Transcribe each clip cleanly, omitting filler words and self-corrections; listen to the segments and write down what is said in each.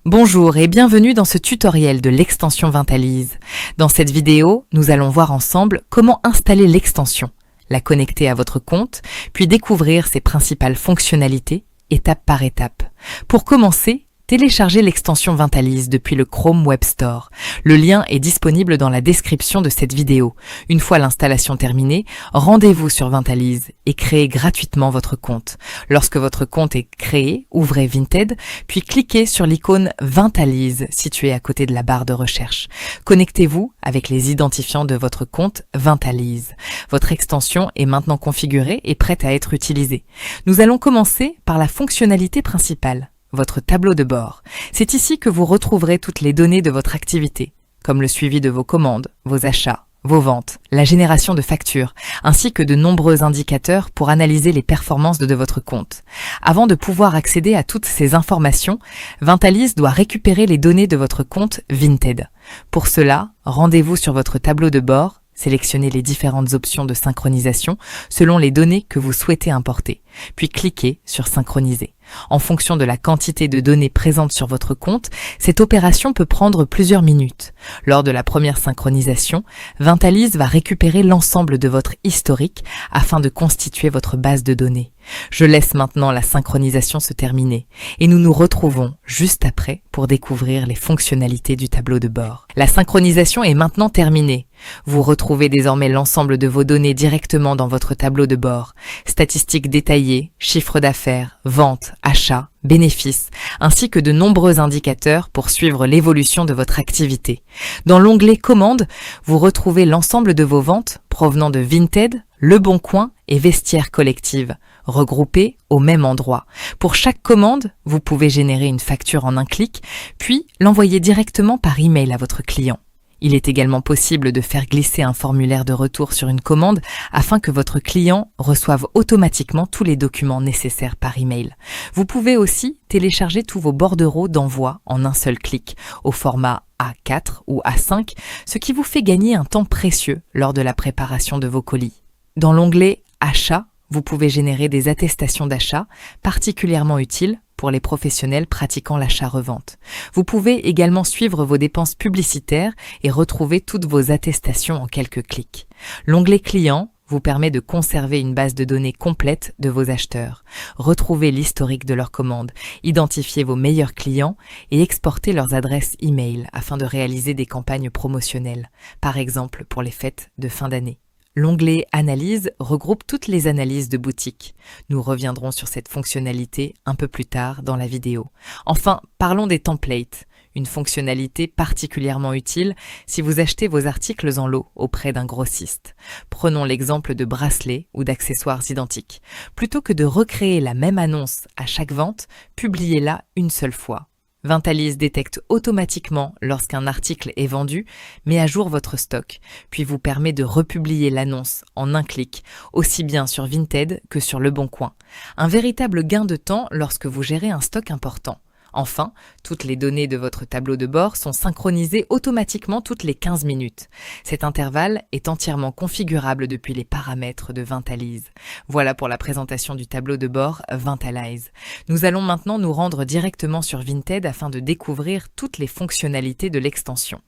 Bonjour et bienvenue dans ce tutoriel de l'extension Vintalise. Dans cette vidéo, nous allons voir ensemble comment installer l'extension, la connecter à votre compte, puis découvrir ses principales fonctionnalités, étape par étape. Pour commencer, téléchargez l'extension Vintalise depuis le Chrome Web Store. Le lien est disponible dans la description de cette vidéo. Une fois l'installation terminée, rendez-vous sur Vintalise et créez gratuitement votre compte. Lorsque votre compte est créé, ouvrez Vinted, puis cliquez sur l'icône Vintalise située à côté de la barre de recherche. Connectez-vous avec les identifiants de votre compte Vintalise. Votre extension est maintenant configurée et prête à être utilisée. Nous allons commencer par la fonctionnalité principale, votre tableau de bord. C'est ici que vous retrouverez toutes les données de votre activité, comme le suivi de vos commandes, vos achats, vos ventes, la génération de factures, ainsi que de nombreux indicateurs pour analyser les performances de votre compte. Avant de pouvoir accéder à toutes ces informations, Vintalise doit récupérer les données de votre compte Vinted. Pour cela, rendez-vous sur votre tableau de bord, sélectionnez les différentes options de synchronisation selon les données que vous souhaitez importer, puis cliquez sur Synchroniser. En fonction de la quantité de données présentes sur votre compte, cette opération peut prendre plusieurs minutes. Lors de la première synchronisation, Vintalise va récupérer l'ensemble de votre historique afin de constituer votre base de données. Je laisse maintenant la synchronisation se terminer et nous nous retrouvons juste après pour découvrir les fonctionnalités du tableau de bord. La synchronisation est maintenant terminée. Vous retrouvez désormais l'ensemble de vos données directement dans votre tableau de bord. Statistiques détaillées, chiffre d'affaires, ventes, achats, bénéfices, ainsi que de nombreux indicateurs pour suivre l'évolution de votre activité. Dans l'onglet Commandes, vous retrouvez l'ensemble de vos ventes provenant de Vinted, Le Bon Coin et Vestiaire Collective, regroupés au même endroit. Pour chaque commande, vous pouvez générer une facture en un clic, puis l'envoyer directement par email à votre client. Il est également possible de faire glisser un formulaire de retour sur une commande afin que votre client reçoive automatiquement tous les documents nécessaires par email. Vous pouvez aussi télécharger tous vos bordereaux d'envoi en un seul clic, au format A4 ou A5, ce qui vous fait gagner un temps précieux lors de la préparation de vos colis. Dans l'onglet Achats, vous pouvez générer des attestations d'achat particulièrement utiles pour les professionnels pratiquant l'achat-revente. Vous pouvez également suivre vos dépenses publicitaires et retrouver toutes vos attestations en quelques clics. L'onglet Clients vous permet de conserver une base de données complète de vos acheteurs, retrouver l'historique de leurs commandes, identifier vos meilleurs clients et exporter leurs adresses e-mail afin de réaliser des campagnes promotionnelles, par exemple pour les fêtes de fin d'année. L'onglet Analyse regroupe toutes les analyses de boutique. Nous reviendrons sur cette fonctionnalité un peu plus tard dans la vidéo. Enfin, parlons des templates, une fonctionnalité particulièrement utile si vous achetez vos articles en lot auprès d'un grossiste. Prenons l'exemple de bracelets ou d'accessoires identiques. Plutôt que de recréer la même annonce à chaque vente, publiez-la une seule fois. Vintalise détecte automatiquement lorsqu'un article est vendu, met à jour votre stock, puis vous permet de republier l'annonce en un clic, aussi bien sur Vinted que sur Le Bon Coin. Un véritable gain de temps lorsque vous gérez un stock important. Enfin, toutes les données de votre tableau de bord sont synchronisées automatiquement toutes les 15 minutes. Cet intervalle est entièrement configurable depuis les paramètres de Vintalise. Voilà pour la présentation du tableau de bord Vintalise. Nous allons maintenant nous rendre directement sur Vinted afin de découvrir toutes les fonctionnalités de l'extension.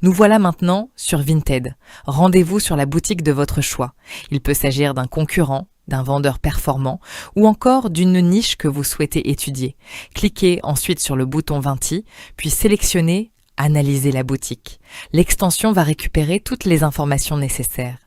Nous voilà maintenant sur Vinted. Rendez-vous sur la boutique de votre choix. Il peut s'agir d'un concurrent, d'un vendeur performant ou encore d'une niche que vous souhaitez étudier. Cliquez ensuite sur le bouton Vinti, puis sélectionnez « Analyser la boutique ». L'extension va récupérer toutes les informations nécessaires.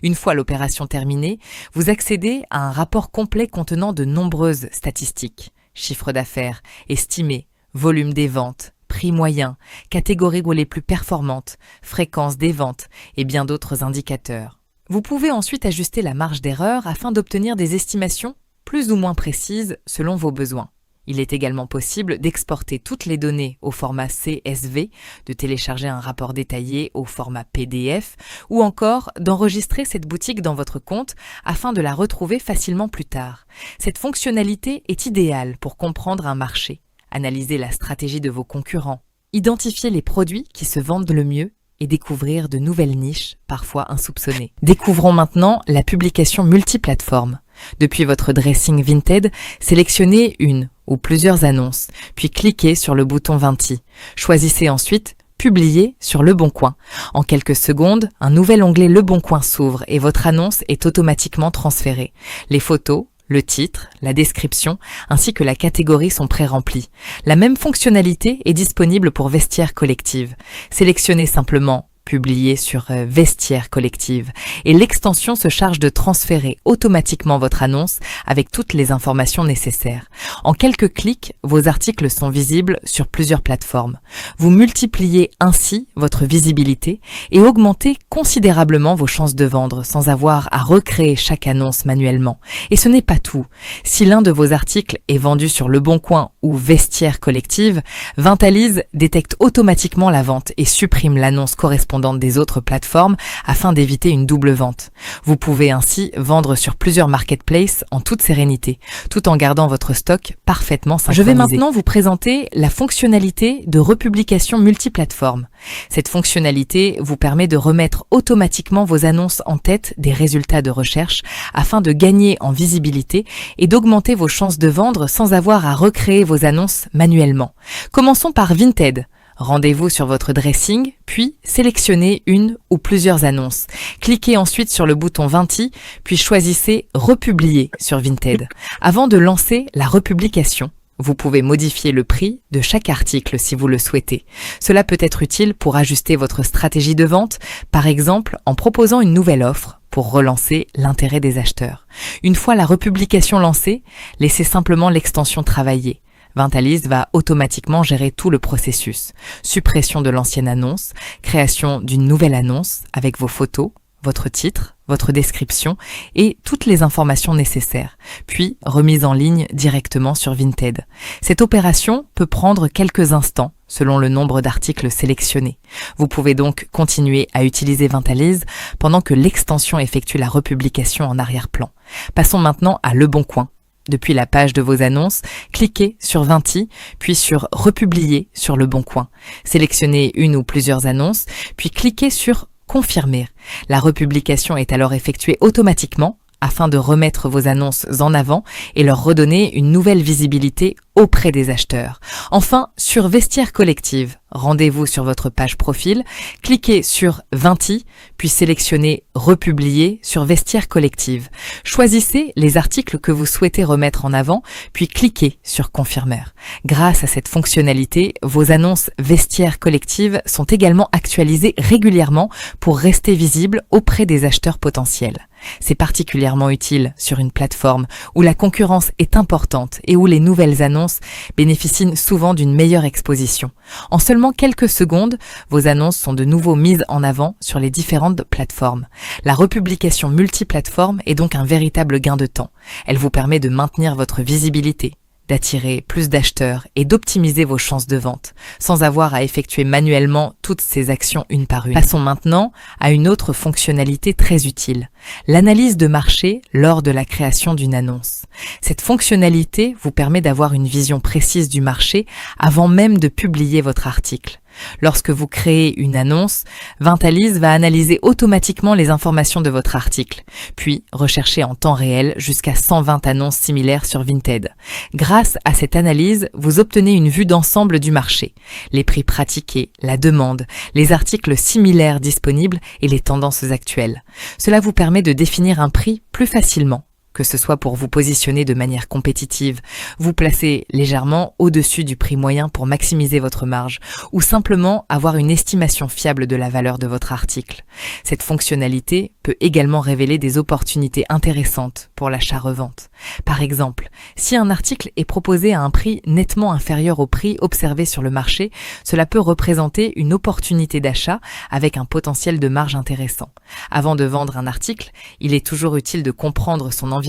Une fois l'opération terminée, vous accédez à un rapport complet contenant de nombreuses statistiques. Chiffre d'affaires, estimé, volume des ventes, prix moyen, catégories les plus performantes, fréquence des ventes et bien d'autres indicateurs. Vous pouvez ensuite ajuster la marge d'erreur afin d'obtenir des estimations plus ou moins précises selon vos besoins. Il est également possible d'exporter toutes les données au format CSV, de télécharger un rapport détaillé au format PDF ou encore d'enregistrer cette boutique dans votre compte afin de la retrouver facilement plus tard. Cette fonctionnalité est idéale pour comprendre un marché, analyser la stratégie de vos concurrents, identifier les produits qui se vendent le mieux et découvrir de nouvelles niches, parfois insoupçonnées. Découvrons maintenant la publication multiplateforme. Depuis votre dressing Vinted, sélectionnez une ou plusieurs annonces, puis cliquez sur le bouton Vinti. Choisissez ensuite Publier sur Le Bon Coin. En quelques secondes, un nouvel onglet Le Bon Coin s'ouvre et votre annonce est automatiquement transférée. Les photos, le titre, la description, ainsi que la catégorie sont pré-remplis. La même fonctionnalité est disponible pour Vestiaire Collective. Sélectionnez simplement Publier sur Vestiaire Collective et l'extension se charge de transférer automatiquement votre annonce avec toutes les informations nécessaires. En quelques clics, vos articles sont visibles sur plusieurs plateformes. Vous multipliez ainsi votre visibilité et augmentez considérablement vos chances de vendre sans avoir à recréer chaque annonce manuellement. Et ce n'est pas tout. Si l'un de vos articles est vendu sur Le Bon Coin ou Vestiaire Collective, Vintalise détecte automatiquement la vente et supprime l'annonce correspondante des autres plateformes afin d'éviter une double vente. Vous pouvez ainsi vendre sur plusieurs marketplaces en toute sérénité, tout en gardant votre stock parfaitement synchronisé. Je vais maintenant vous présenter la fonctionnalité de republication multiplateforme. Cette fonctionnalité vous permet de remettre automatiquement vos annonces en tête des résultats de recherche afin de gagner en visibilité et d'augmenter vos chances de vendre sans avoir à recréer vos annonces manuellement. Commençons par Vinted. Rendez-vous sur votre dressing, puis sélectionnez une ou plusieurs annonces. Cliquez ensuite sur le bouton Vinti, puis choisissez Republier sur Vinted. Avant de lancer la republication, vous pouvez modifier le prix de chaque article si vous le souhaitez. Cela peut être utile pour ajuster votre stratégie de vente, par exemple en proposant une nouvelle offre pour relancer l'intérêt des acheteurs. Une fois la republication lancée, laissez simplement l'extension travailler. Vintalise va automatiquement gérer tout le processus. Suppression de l'ancienne annonce, création d'une nouvelle annonce avec vos photos, votre titre, votre description et toutes les informations nécessaires, puis remise en ligne directement sur Vinted. Cette opération peut prendre quelques instants selon le nombre d'articles sélectionnés. Vous pouvez donc continuer à utiliser Vintalise pendant que l'extension effectue la republication en arrière-plan. Passons maintenant à Le Bon Coin. Depuis la page de vos annonces, cliquez sur Vinti, puis sur Republier sur Le Bon Coin. Sélectionnez une ou plusieurs annonces, puis cliquez sur Confirmer. La republication est alors effectuée automatiquement afin de remettre vos annonces en avant et leur redonner une nouvelle visibilité auprès des acheteurs. Enfin, sur Vestiaire Collective, rendez-vous sur votre page profil, cliquez sur Vinti, puis sélectionnez Republier sur Vestiaire Collective. Choisissez les articles que vous souhaitez remettre en avant, puis cliquez sur Confirmeur. Grâce à cette fonctionnalité, vos annonces Vestiaire Collective sont également actualisées régulièrement pour rester visibles auprès des acheteurs potentiels. C'est particulièrement utile sur une plateforme où la concurrence est importante et où les nouvelles annonces bénéficient souvent d'une meilleure exposition. En seulement quelques secondes, vos annonces sont de nouveau mises en avant sur les différentes plateformes. La republication multiplateforme est donc un véritable gain de temps. Elle vous permet de maintenir votre visibilité, d'attirer plus d'acheteurs et d'optimiser vos chances de vente, sans avoir à effectuer manuellement toutes ces actions une par une. Passons maintenant à une autre fonctionnalité très utile, l'analyse de marché lors de la création d'une annonce. Cette fonctionnalité vous permet d'avoir une vision précise du marché avant même de publier votre article. Lorsque vous créez une annonce, Vintalise va analyser automatiquement les informations de votre article, puis rechercher en temps réel jusqu'à 120 annonces similaires sur Vinted. Grâce à cette analyse, vous obtenez une vue d'ensemble du marché, les prix pratiqués, la demande, les articles similaires disponibles et les tendances actuelles. Cela vous permet de définir un prix plus facilement, que ce soit pour vous positionner de manière compétitive, vous placer légèrement au-dessus du prix moyen pour maximiser votre marge, ou simplement avoir une estimation fiable de la valeur de votre article. Cette fonctionnalité peut également révéler des opportunités intéressantes pour l'achat-revente. Par exemple, si un article est proposé à un prix nettement inférieur au prix observé sur le marché, cela peut représenter une opportunité d'achat avec un potentiel de marge intéressant. Avant de vendre un article, il est toujours utile de comprendre son environnement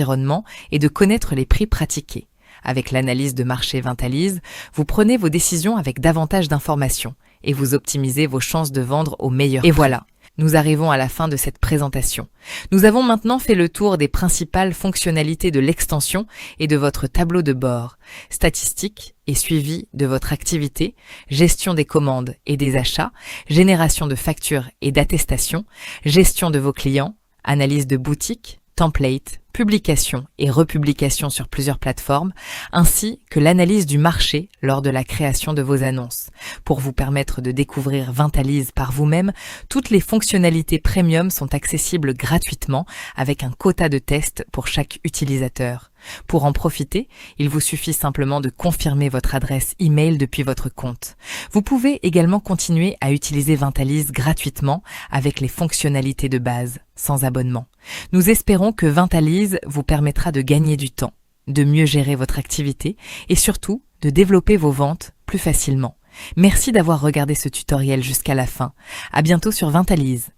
et de connaître les prix pratiqués. Avec l'analyse de marché Vintalise, vous prenez vos décisions avec davantage d'informations et vous optimisez vos chances de vendre au meilleur prix. Et voilà, Nous arrivons à la fin de cette présentation. Nous avons maintenant fait le tour des principales fonctionnalités de l'extension et de votre tableau de bord, statistiques et suivi de votre activité, gestion des commandes et des achats, génération de factures et d'attestations, gestion de vos clients, analyse de boutique, template, publication et republication sur plusieurs plateformes, ainsi que l'analyse du marché lors de la création de vos annonces. Pour vous permettre de découvrir Vintalise par vous-même, toutes les fonctionnalités premium sont accessibles gratuitement avec un quota de test pour chaque utilisateur. Pour en profiter, il vous suffit simplement de confirmer votre adresse email depuis votre compte. Vous pouvez également continuer à utiliser Vintalise gratuitement avec les fonctionnalités de base, sans abonnement. Nous espérons que Vintalise vous permettra de gagner du temps, de mieux gérer votre activité et surtout de développer vos ventes plus facilement. Merci d'avoir regardé ce tutoriel jusqu'à la fin. À bientôt sur Vintalise.